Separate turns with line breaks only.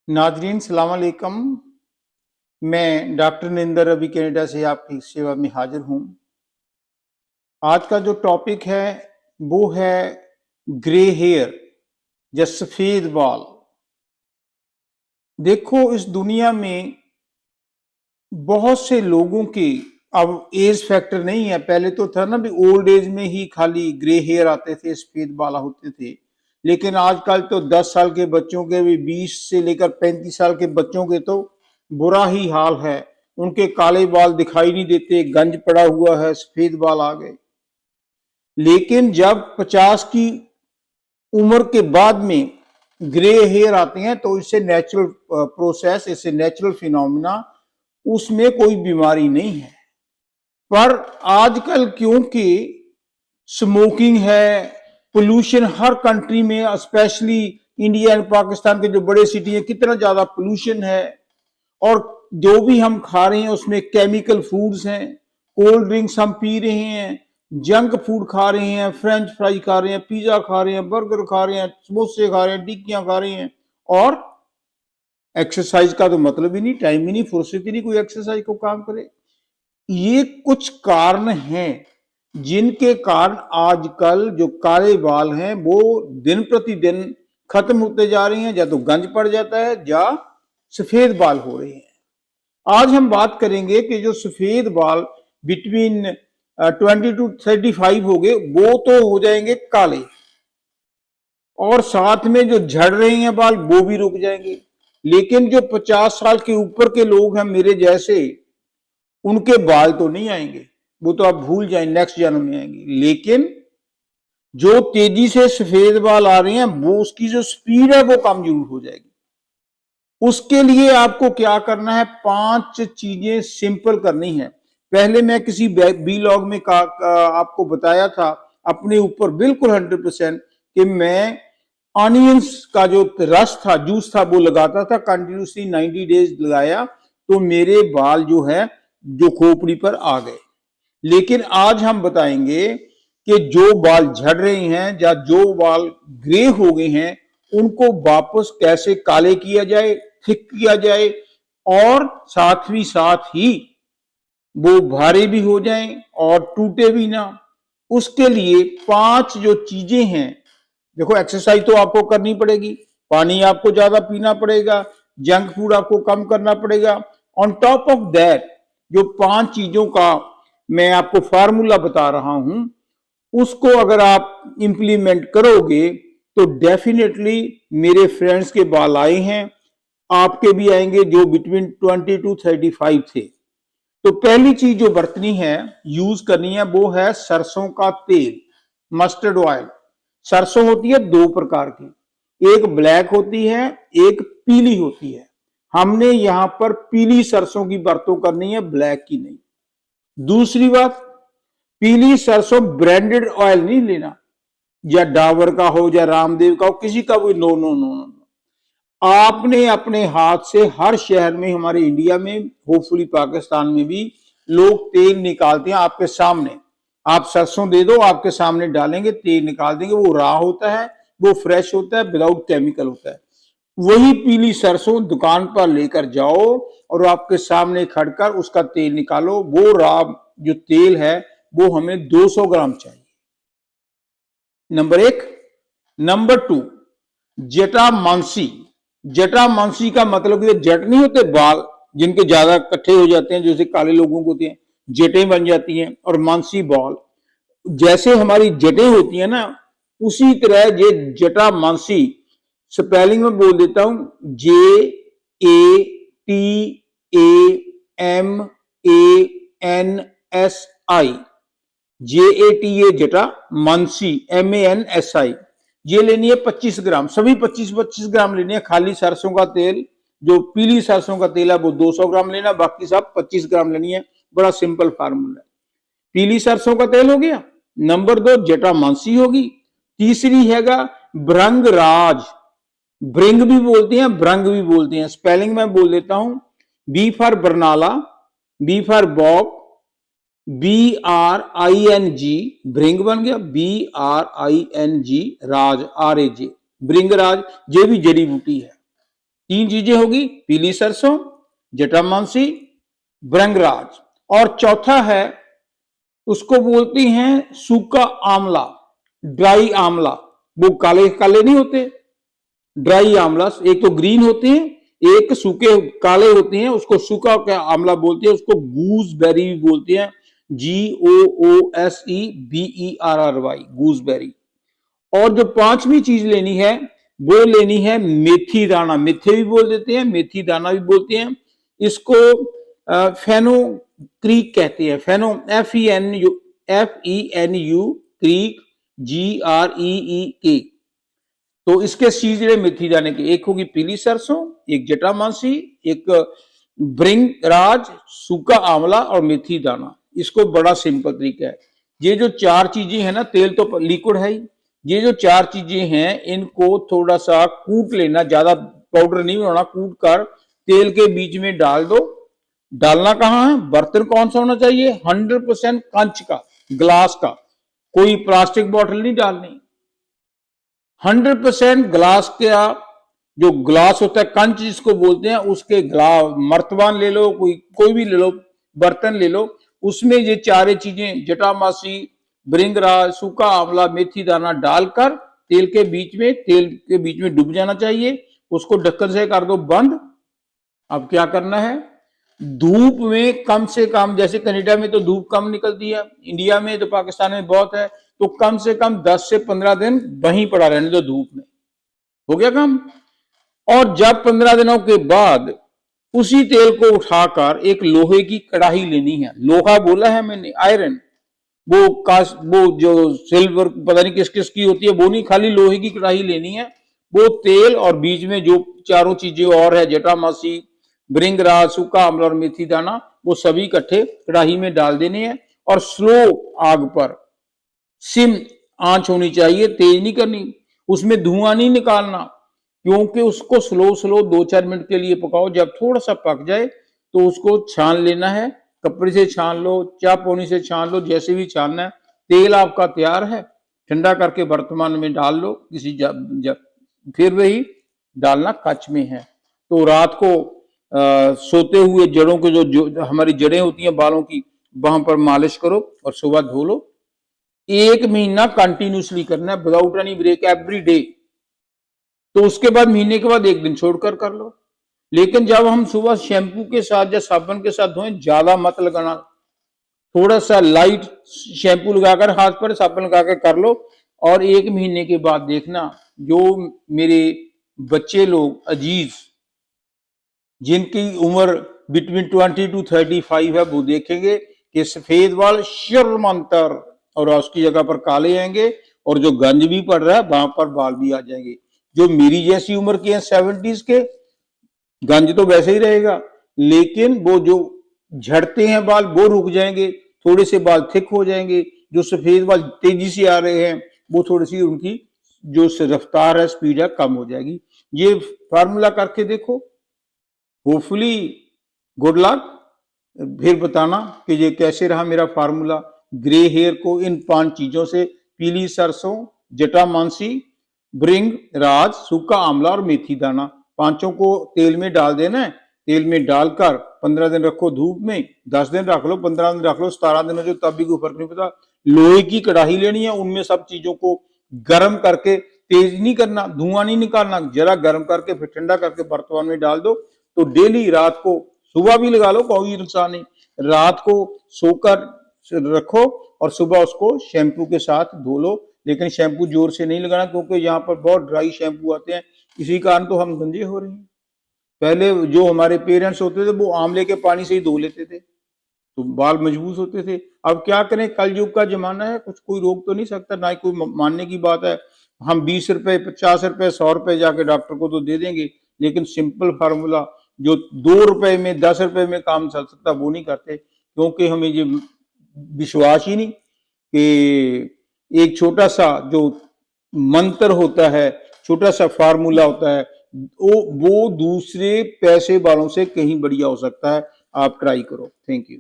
नाजरीन सलाम अलैकुम। मैं डॉक्टर निंदर रवि कनाडा से आपकी सेवा में हाजिर हूँ। आज का जो टॉपिक है वो है ग्रे हेयर या सफ़ेद बाल। देखो, इस दुनिया में बहुत से लोगों की अब एज फैक्टर नहीं है। पहले तो था ना भी ओल्ड एज में ही खाली ग्रे हेयर आते थे, सफ़ेद बाल होते थे, लेकिन आजकल तो 10 साल के बच्चों के भी, 20 से लेकर 35 साल के बच्चों के तो बुरा ही हाल है। उनके काले बाल दिखाई नहीं देते, गंज पड़ा हुआ है, सफेद बाल आ गए। लेकिन जब 50 की उम्र के बाद में ग्रे हेयर आते हैं तो इससे नेचुरल प्रोसेस, इससे नेचुरल फिनोमिना, उसमें कोई बीमारी नहीं है। पर आजकल क्योंकि स्मोकिंग है, पोल्यूशन हर कंट्री में, स्पेशली इंडिया एंड पाकिस्तान के जो बड़े सिटी है, कितना ज्यादा पोल्यूशन है, और जो भी हम खा रहे हैं उसमें केमिकल फूड्स हैं, कोल्ड ड्रिंक्स हम पी रहे हैं, जंक फूड खा रहे हैं, फ्रेंच फ्राई खा रहे हैं, पिज्जा खा रहे हैं, बर्गर खा रहे हैं, समोसे खा रहे हैं, टिक्कियां खा रहे हैं, और एक्सरसाइज का तो मतलब ही नहीं, टाइम ही नहीं, फुर्सत ही नहीं कोई एक्सरसाइज को काम करे। ये कुछ कारण हैं जिनके कारण आजकल जो काले बाल हैं वो दिन प्रतिदिन खत्म होते जा रहे हैं, या तो गंज पड़ जाता है या सफेद बाल हो रहे हैं। आज हम बात करेंगे कि जो सफेद बाल बिटवीन 20 to 35 हो गए वो तो हो जाएंगे काले, और साथ में जो झड़ रहे हैं बाल वो भी रुक जाएंगे। लेकिन जो 50 साल के ऊपर के लोग हैं मेरे जैसे, उनके बाल तो नहीं आएंगे, वो तो आप भूल जाएं, नेक्स्ट जन्म में आएंगे। लेकिन जो तेजी से सफेद बाल आ रहे हैं वो, उसकी जो स्पीड है वो कम जरूर हो जाएगी। उसके लिए आपको क्या करना है, 5 चीजें सिंपल करनी है। पहले मैं किसी ब्लॉग में आपको बताया था अपने ऊपर बिल्कुल 100% कि मैं ऑनियंस का जो रस था, जूस था, वो लगाता था कंटिन्यूसली, 90 डेज लगाया तो मेरे बाल जो है जो खोपड़ी पर आ गए। लेकिन आज हम बताएंगे कि जो बाल झड़ रहे हैं या जो बाल ग्रे हो गए हैं उनको वापस कैसे काले किया जाए, थिक किया जाए, और साथ ही वो भारी भी हो जाएं और टूटे भी ना। उसके लिए 5 जो चीजें हैं, देखो एक्सरसाइज तो आपको करनी पड़ेगी, पानी आपको ज्यादा पीना पड़ेगा, जंक फूड आपको कम करना पड़ेगा। ऑन टॉप ऑफ दैट जो 5 चीजों का मैं आपको फार्मूला बता रहा हूं, उसको अगर आप इंप्लीमेंट करोगे तो डेफिनेटली मेरे फ्रेंड्स के बाल आए हैं, आपके भी आएंगे जो बिटवीन 20 to 35 थे। तो पहली चीज जो बरतनी है, यूज करनी है, वो है सरसों का तेल, मस्टर्ड ऑयल। सरसों होती है 2 प्रकार की, एक ब्लैक होती है, एक पीली होती है। हमने यहां पर पीली सरसों की बरतों करनी है, ब्लैक की नहीं। दूसरी बात, पीली सरसों ब्रांडेड ऑयल नहीं लेना, या डाबर का हो या रामदेव का हो, किसी का भी, नो नो नो नो। आपने अपने हाथ से, हर शहर में, हमारे इंडिया में, होपफुली पाकिस्तान में भी, लोग तेल निकालते हैं आपके सामने। आप सरसों दे दो, आपके सामने डालेंगे, तेल निकाल देंगे, वो रॉ होता है, वो फ्रेश होता है, विदाउट केमिकल होता है। वही पीली सरसों दुकान पर लेकर जाओ और आपके सामने खड़कर उसका तेल निकालो। वो रॉ जो तेल है वो हमें 200 ग्राम चाहिए, नंबर 1। नंबर 2, जटामांसी। जटामांसी का मतलब कि जट नहीं होते बाल जिनके ज्यादा इकट्ठे हो जाते हैं, जैसे काले लोगों को होते हैं, जटें बन जाती हैं, और मांसी बाल, जैसे हमारी जटें होती हैं ना, उसी तरह ये जटामांसी, स्पेलिंग में बोल देता हूं, JATAMANSI, JATA, जटा मानसी, MANSI। ये लेनी है 25 ग्राम, सभी 25-25 ग्राम लेनी है। खाली सरसों का तेल, जो पीली सरसों का तेल है वो 200 ग्राम लेना, बाकी सब 25 ग्राम लेनी है। बड़ा सिंपल फार्मूला है। पीली सरसों का तेल हो गया, नंबर 2 जटामांसी होगी, तीसरी हैगा भृंगराज। भृंग भी बोलते हैं, भृंग भी बोलते हैं, स्पेलिंग में बोल देता हूं, B for Barnala, B for Bob, BRING, भृंग बन गया, BRING, राज, RAJ, भृंगराज। ये भी जड़ी बूटी है। 3 चीजें होगी, पीली सरसों, जटामांसी, भृंगराज, और चौथा है उसको बोलती हैं सूखा आंवला, ड्राई आंवला। वो काले काले नहीं होते, ड्राई आंवला, एक तो ग्रीन होते हैं, एक सूखे काले होते हैं, उसको सूखा क्या आंवला बोलते हैं, उसको गूसबेरी भी बोलते हैं, GOOSEBERRY, गूसबेरी। और जो पांचवी चीज लेनी है वो लेनी है मेथी दाना, मेथे भी बोल देते हैं, मेथी दाना भी बोलते हैं। इसको फेनोक्रीक कहते हैं, फेनो FENU क्रीक GREEK। तो इसके सीज मेथी दाने के, एक होगी पीली सरसों, एक जटामांसी, एक भृंगराज, सूखा आंवला और मेथी दाना। इसको बड़ा सिंपल तरीका है। ये जो 4 चीजें हैं ना, तेल तो लिक्विड है ही, ये जो 4 चीजें हैं इनको थोड़ा सा कूट लेना, ज्यादा पाउडर नहीं बनाना, कूट कर तेल के बीच में डाल दो। डालना कहाँ है, बर्तन कौन सा होना चाहिए, 100% कांच का, ग्लास का, कोई प्लास्टिक बोतल नहीं डालनी। 100% ग्लास का, जो ग्लास होता है कंच जिसको बोलते हैं, उसके ग्लास, मर्तबान ले लो, कोई भी ले लो, बर्तन ले लो, उसमें ये 4 चीजें जटामासी, भृंगराज, सूखा आंवला, मेथी दाना डालकर तेल के बीच में डूब जाना चाहिए। उसको ढक्कन से कर दो बंद। अब क्या करना है, धूप में कम से कम, जैसे कनाडा में तो धूप कम निकलती है, इंडिया में तो पाकिस्तान में बहुत है, तो कम से कम 10 से 15 दिन वहीं पड़ा रहने दो धूप में। हो गया काम। और जब 15 दिनों के बाद उसी तेल को उठाकर एक लोहे की कढ़ाई लेनी है, लोहा बोला है मैंने, आयरन, वो जो सिल्वर पता नहीं किस किस की होती है वो नहीं, खाली लोहे की कढ़ाई लेनी है। वो तेल और बीच में जो 4 चीजें और है, जटामासी, भृंगराज, सूखा आंवला और मेथी दाना, वो सभी इकट्ठे कढ़ाई में डाल देने हैं और स्लो आग पर, सिम आंच होनी चाहिए, तेज नहीं करनी, उसमें धुआं नहीं निकालना, क्योंकि उसको स्लो 2-4 मिनट के लिए पकाओ। जब थोड़ा सा पक जाए तो उसको छान लेना है, कपड़े से छान लो, चापोनी से छान लो, जैसे भी छानना है। तेल आपका तैयार है, ठंडा करके बर्तमान में डाल लो किसी फिर वही डालना कच में है। तो रात को सोते हुए जड़ों के जो हमारी जड़ें होती हैं बालों की, वहां पर मालिश करो और सुबह धो लो। 1 महीना कंटिन्यूसली करना है, without any break, every day. तो उसके बाद महीने के बाद 1 दिन छोड़कर कर लो। लेकिन जब हम सुबह शैम्पू के साथ या साबुन के साथ धोएं, ज्यादा मत लगाना, थोड़ा सा लाइट शैम्पू लगाकर हाथ पर साबुन लगाकर कर लो। और 1 महीने के बाद देखना, जो मेरे बच्चे लोग अजीज जिनकी उम्र बिटवीन 20 to 35 है, वो देखेंगे कि सफेद बाल शर्मांतर और उसकी जगह पर काले आएंगे, और जो गंज भी पड़ रहा है वहां पर बाल भी आ जाएंगे। जो मेरी जैसी उम्र के हैं 70s के, गंज तो वैसे ही रहेगा, लेकिन वो जो झड़ते हैं बाल वो रुक जाएंगे, थोड़े से बाल थिक हो जाएंगे। जो सफेद बाल तेजी से आ रहे हैं वो थोड़ी सी उनकी जो रफ्तार है, स्पीड है, कम हो जाएगी। ये फार्मूला करके देखो, होपफुली गुड लक। फिर बताना कि ये कैसे रहा मेरा फार्मूला ग्रे हेयर को इन 5 चीजों से, पीली सरसों, जटामांसी, भृंगराज, सूखा आंवला और मेथी दाना, 5 को तेल में डाल देना है। तेल में डालकर 15 दिन रखो धूप में, 10 दिन रख लो, 15 दिन रख लो, 17 दिन हो जो तब भी कोई फर्क नहीं पड़ता। लोहे की कढ़ाई लेनी है, उनमें सब चीजों को गर्म करके, तेज नहीं करना, धुआं नहीं निकालना, जरा गर्म करके फिर ठंडा करके बर्तमान में डाल दो। तो डेली रात को, सुबह भी लगा लो, कोई नुकसान नहीं, रात को सोकर रखो और सुबह उसको शैम्पू के साथ धो लो। लेकिन शैम्पू जोर से नहीं लगाना, क्योंकि यहाँ पर बहुत ड्राई शैम्पू आते हैं, इसी कारण तो हम गंजे हो रहे हैं। पहले जो हमारे पेरेंट्स होते थे वो आंवले के पानी से ही धो लेते थे, तो बाल मजबूत होते थे। अब क्या करें, कल युग का जमाना है, कुछ कोई रोक तो नहीं सकता, ना ही कोई मानने की बात है। हम 20 रुपए, 50 रुपए, 100 रुपए जाके डॉक्टर को तो दे देंगे, लेकिन सिंपल फार्मूला जो 2 रुपए में, 10 रुपए में काम चल सकता, वो नहीं करते, क्योंकि हमें ये विश्वास ही नहीं कि एक छोटा सा जो मंत्र होता है, छोटा सा फार्मूला होता है, वो दूसरे पैसे वालों से कहीं बढ़िया हो सकता है। आप ट्राई करो। Thank you.